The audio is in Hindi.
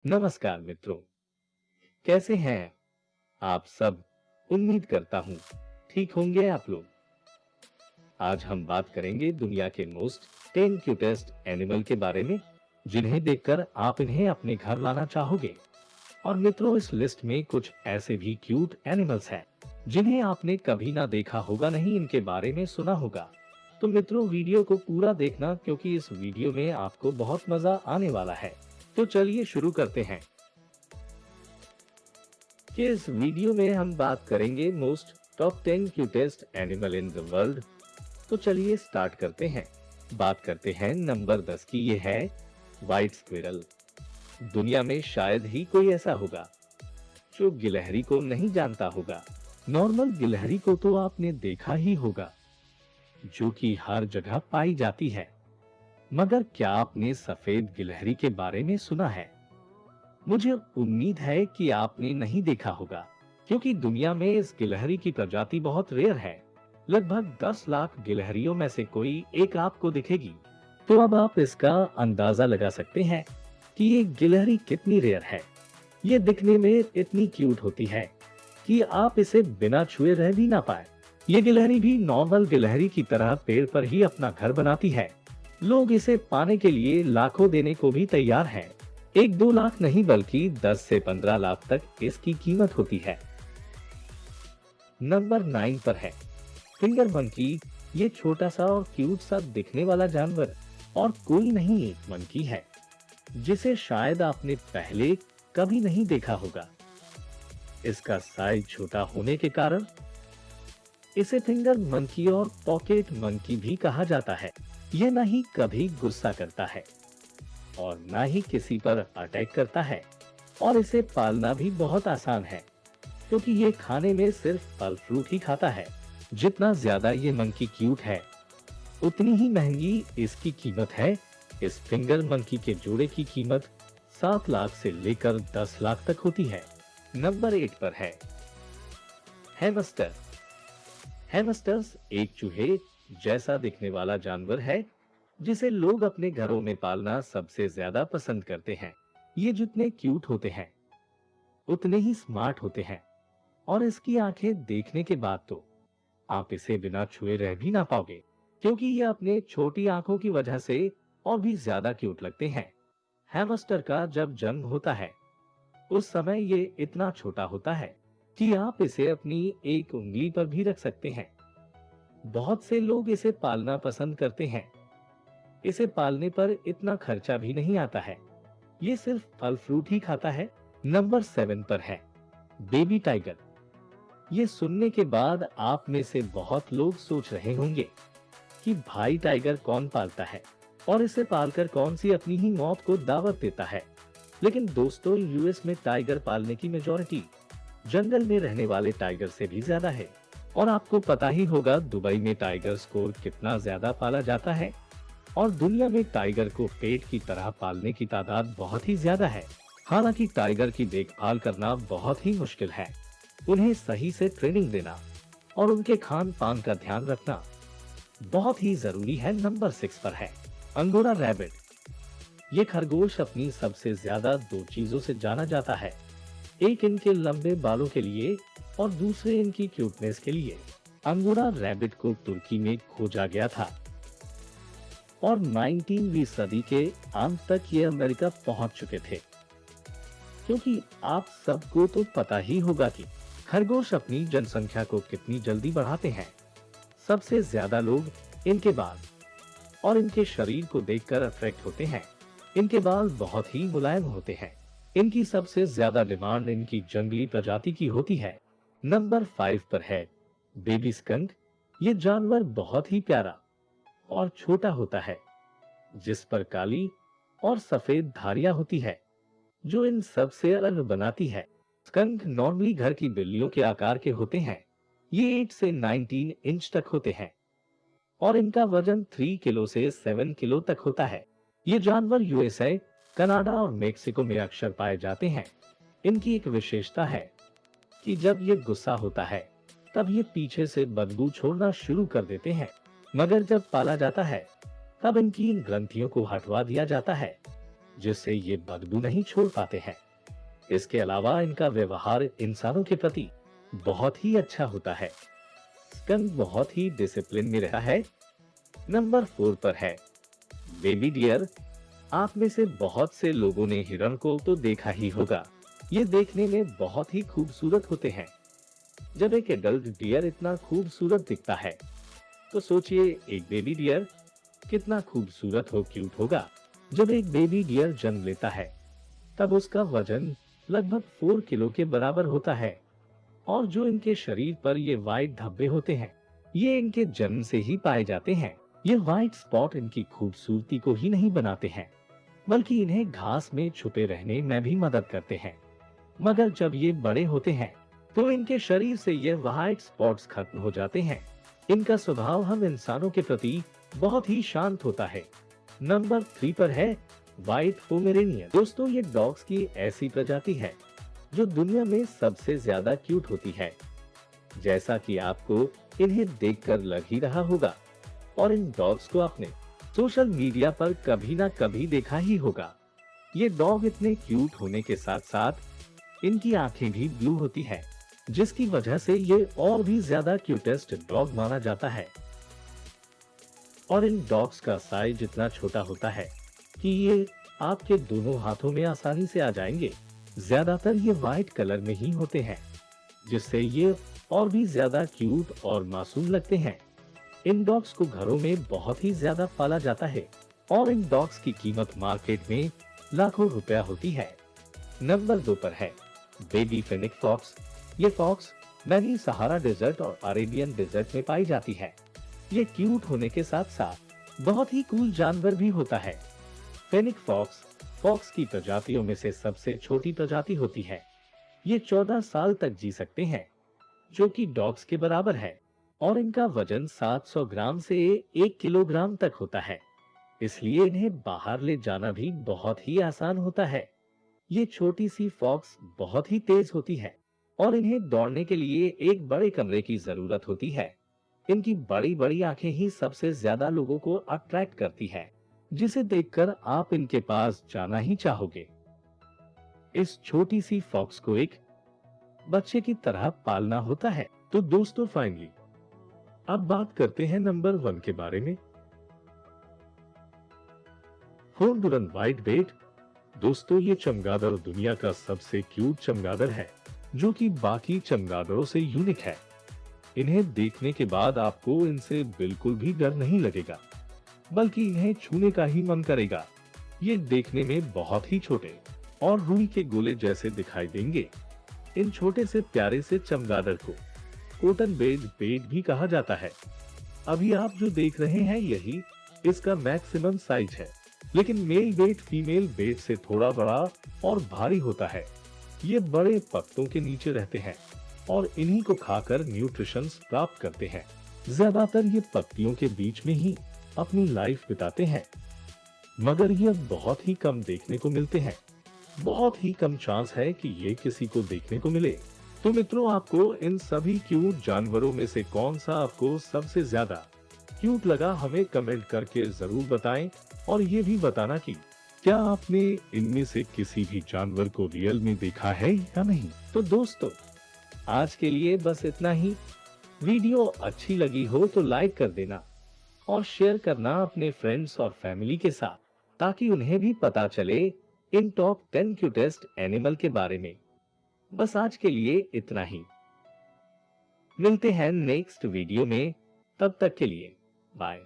नमस्कार मित्रों, कैसे हैं आप सब? उम्मीद करता हूं ठीक होंगे आप लोग। आज हम बात करेंगे दुनिया के मोस्ट 10 क्यूटेस्ट एनिमल के बारे में, जिन्हें देखकर आप इन्हें अपने घर लाना चाहोगे। और मित्रों, इस लिस्ट में कुछ ऐसे भी क्यूट एनिमल्स हैं जिन्हें आपने कभी ना देखा होगा, नहीं इनके बारे में सुना होगा। तो मित्रों, वीडियो को पूरा देखना, क्योंकि इस वीडियो में आपको बहुत मजा आने वाला है। तो चलिए शुरू करते हैं कि इस वीडियो में हम बात करेंगे most top 10 cutest animal in the world. तो चलिए स्टार्ट करते हैं। बात करते हैं नंबर 10 की। ये है व्हाइट स्क्विरल। दुनिया में शायद ही कोई ऐसा होगा जो गिलहरी को नहीं जानता होगा। नॉर्मल गिलहरी को तो आपने देखा ही होगा, जो कि हर जगह पाई जाती है। मगर क्या आपने सफेद गिलहरी के बारे में सुना है? मुझे उम्मीद है कि आपने नहीं देखा होगा, क्योंकि दुनिया में इस गिलहरी की प्रजाति बहुत रेयर है। लगभग 10 लाख गिलहरियों में से कोई एक आपको दिखेगी। तो अब आप इसका अंदाजा लगा सकते हैं कि ये गिलहरी कितनी रेयर है। ये दिखने में इतनी क्यूट होती है कि आप इसे बिना छुए रह भी ना पाए। ये गिलहरी भी नॉर्मल गिलहरी की तरह पेड़ पर ही अपना घर बनाती है। लोग इसे पाने के लिए लाखों देने को भी तैयार हैं। 1-2 लाख नहीं, बल्कि 10 से 15 लाख तक इसकी कीमत होती है। नंबर 9 पर है फिंगर मंकी। ये छोटा सा और क्यूट सा दिखने वाला जानवर और कोई नहीं, एक मंकी है जिसे शायद आपने पहले कभी नहीं देखा होगा। इसका साइज छोटा होने के कारण इसे फिंगर मंकी और पॉकेट मंकी भी कहा जाता है। यह ना ही कभी गुस्सा करता है और ना ही किसी पर अटैक करता है, और इसे पालना भी बहुत आसान है, क्योंकि ये खाने में सिर्फ फल फ्रूट ही खाता है। जितना ज्यादा ये मंकी क्यूट है, उतनी ही महंगी इसकी कीमत है। इस फिंगर मंकी के जोड़े की कीमत 7 लाख से लेकर 10 लाख तक होती है। नंबर 8 पर है हैमस्टर। हैमस्टर्स एक चूहे जैसा दिखने वाला जानवर है, जिसे लोग अपने घरों में पालना सबसे ज्यादा पसंद करते हैं। ये जितने क्यूट होते हैं, उतने ही स्मार्ट होते हैं, और इसकी आंखें देखने के बाद तो आप इसे बिना छुए रह भी ना पाओगे, क्योंकि ये अपने छोटी आंखों की वजह से और भी ज्यादा क्यूट लगते हैं। हैमस्टर का जब जन्म होता है, उस समय ये इतना छोटा होता है कि आप इसे अपनी एक उंगली पर भी रख सकते हैं। बहुत से लोग इसे पालना पसंद करते हैं। इसे पालने पर इतना खर्चा भी नहीं आता है। ये सिर्फ फल फ्रूट ही खाता है। नंबर 7 पर है बेबी टाइगर। ये सुनने के बाद आप में से बहुत लोग सोच रहे होंगे कि भाई, टाइगर कौन पालता है और इसे पालकर कौन सी अपनी ही मौत को दावत देता है। लेकिन दोस्तों, यूएस में टाइगर पालने की मेजॉरिटी जंगल में रहने वाले टाइगर से भी ज्यादा है। और आपको पता ही होगा दुबई में टाइगर्स को कितना ज्यादा पाला जाता है, और दुनिया में टाइगर को पेट की तरह पालने की तादाद बहुत ही ज्यादा है। हालांकि टाइगर की देखभाल करना बहुत ही मुश्किल है। उन्हें सही से ट्रेनिंग देना और उनके खान पान का ध्यान रखना बहुत ही जरूरी है। नंबर 6 पर है अंगोरा रैबिट। ये खरगोश अपनी सबसे ज्यादा 2 चीजों से जाना जाता है। एक इनके लंबे बालों के लिए और दूसरे इनकी क्यूटनेस के लिए। अंगोरा रैबिट को तुर्की में खोजा गया था और 19वीं सदी के अंत तक ये अमेरिका पहुंच चुके थे। क्योंकि आप सबको तो पता ही होगा कि खरगोश अपनी जनसंख्या को कितनी जल्दी बढ़ाते हैं। सबसे ज्यादा लोग इनके बाल और इनके शरीर को देखकर अट्रैक्ट होते हैं। इनके बाल बहुत ही मुलायम होते हैं। इनकी सबसे ज्यादा डिमांड इनकी जंगली प्रजाति की होती है। नंबर 5 पर है बेबी स्कंक। ये जानवर बहुत ही प्यारा और छोटा होता है, जिस पर काली और सफेद धारियां होती है, जो इन सब से अलग बनाती है। स्कंक नॉर्मली घर की बिल्लियों के आकार के होते हैं। ये 8 से 19 इंच तक होते हैं और इनका वजन 3 किलो से 7 किलो तक होता है। ये जानवर यूएसए, कनाडा और मेक्सिको में अक्सर पाए जाते हैं। इनकी एक विशेषता है कि जब ये गुस्सा होता है, तब ये पीछे से बदबू छोड़ना शुरू कर देते हैं। मगर जब पाला जाता है, तब इनकी इन ग्रंथियों को हटवा दिया जाता है जिससे ये बदबू नहीं छोड़ पाते हैं। इसके अलावा इनका व्यवहार इंसानों के प्रति बहुत ही अच्छा होता है। स्कंक बहुत ही डिसिप्लिन में रहता है। नंबर 4 पर है बेबी डियर। आप में से बहुत से लोगों ने हिरण को तो देखा ही होगा। ये देखने में बहुत ही खूबसूरत होते हैं। जब एक एडल्ट डियर इतना खूबसूरत दिखता है तो सोचिए एक बेबी डियर कितना खूबसूरत हो, क्यूट होगा। जब एक बेबी डियर जन्म लेता है तब उसका वजन लगभग 4 किलो के बराबर होता है और जो इनके शरीर पर ये व्हाइट धब्बे होते हैं ये इनके जन्म से ही पाए जाते हैं। ये व्हाइट स्पॉट इनकी खूबसूरती को ही नहीं बनाते हैं बल्कि इन्हें घास में छुपे रहने में भी मदद करते हैं। मगर जब ये बड़े होते हैं तो इनके शरीर से ये व्हाइट स्पॉट्स खत्म हो जाते हैं। इनका स्वभाव हम इंसानों के प्रति बहुत ही शांत होता है। नंबर 3 पर है व्हाइट पोमेरेनियन। दोस्तों ये डॉग्स की ऐसी प्रजाति है जो दुनिया में सबसे ज्यादा क्यूट होती है। जैसा कि आपको इन्हें देखकर लग ही रहा होगा और इन डॉग्स को आपने सोशल मीडिया पर कभी ना कभी देखा ही होगा। ये डॉग इतने क्यूट होने के साथ साथ इनकी आंखें भी ब्लू होती है जिसकी वजह से ये और भी ज्यादा क्यूटेस्ट डॉग माना जाता है। और इन डॉग्स का साइज इतना छोटा होता है कि ये आपके दोनों हाथों में आसानी से आ जाएंगे। ज्यादातर ये व्हाइट कलर में ही होते हैं जिससे ये और भी ज्यादा क्यूट और मासूम लगते हैं। इन डॉग्स को घरों में बहुत ही ज्यादा पाला जाता है और इन डॉग्स की कीमत मार्केट में लाखों रुपया होती है। नंबर 2 पर है बेबी फेनिक फॉक्स। ये फॉक्स मैगी सहारा डेजर्ट और अरेबियन डेजर्ट में पाई जाती है। ये क्यूट होने के साथ साथ बहुत ही कूल जानवर भी होता है। फेनिक फॉक्स फॉक्स की प्रजातियों में से सबसे छोटी प्रजाति होती है। ये 14 साल तक जी सकते हैं जो कि डॉग्स के बराबर है और इनका वजन 700 ग्राम से 1 किलोग्राम तक होता है। इसलिए इन्हें बाहर ले जाना भी बहुत ही आसान होता है। ये छोटी सी फॉक्स बहुत ही तेज होती है और इन्हें दौड़ने के लिए एक बड़े कमरे की जरूरत होती है। इनकी बड़ी बड़ी आंखें ही सबसे ज्यादा लोगों को अट्रैक्ट करती है जिसे देखकर आप इनके पास जाना ही चाहोगे। इस छोटी सी फॉक्स को एक बच्चे की तरह पालना होता है। तो दोस्तों फाइनली अब बात करते हैं नंबर 1 के बारे में, होर्नबिल व्हाइटबेट। दोस्तों ये चमगादड़ दुनिया का सबसे क्यूट चमगादड़ है जो कि बाकी चमगादड़ों से यूनिक है। इन्हें देखने के बाद आपको इनसे बिल्कुल भी डर नहीं लगेगा बल्कि इन्हें छूने का ही मन करेगा। ये देखने में बहुत ही छोटे और रुई के गोले जैसे दिखाई देंगे। इन छोटे से प्यारे से चमगादड़ को कॉटन बेड भी कहा जाता है। अभी आप जो देख रहे हैं यही इसका मैक्सिमम साइज है, लेकिन मेल बेट फीमेल बेट से थोड़ा बड़ा और भारी होता है। ये बड़े पत्तों के नीचे रहते हैं और इन्हीं को खाकर न्यूट्रिशंस प्राप्त करते हैं। ज्यादातर ये पत्तियों के बीच में ही अपनी लाइफ बिताते हैं मगर ये बहुत ही कम देखने को मिलते हैं। बहुत ही कम चांस है कि ये किसी को देखने को मिले। तो मित्रों आपको इन सभी क्यूट जानवरों में से कौन सा आपको सबसे ज्यादा क्यूट लगा हमें कमेंट करके जरूर बताएं और ये भी बताना कि क्या आपने इनमें से किसी भी जानवर को रियल में देखा है या नहीं। तो दोस्तों आज के लिए बस इतना ही। वीडियो अच्छी लगी हो तो लाइक कर देना और शेयर करना अपने फ्रेंड्स और फैमिली के साथ ताकि उन्हें भी पता चले इन टॉप 10 क्यूटेस्ट एनिमल के बारे में। बस आज के लिए इतना ही। मिलते हैं नेक्स्ट वीडियो में, तब तक के लिए बाय।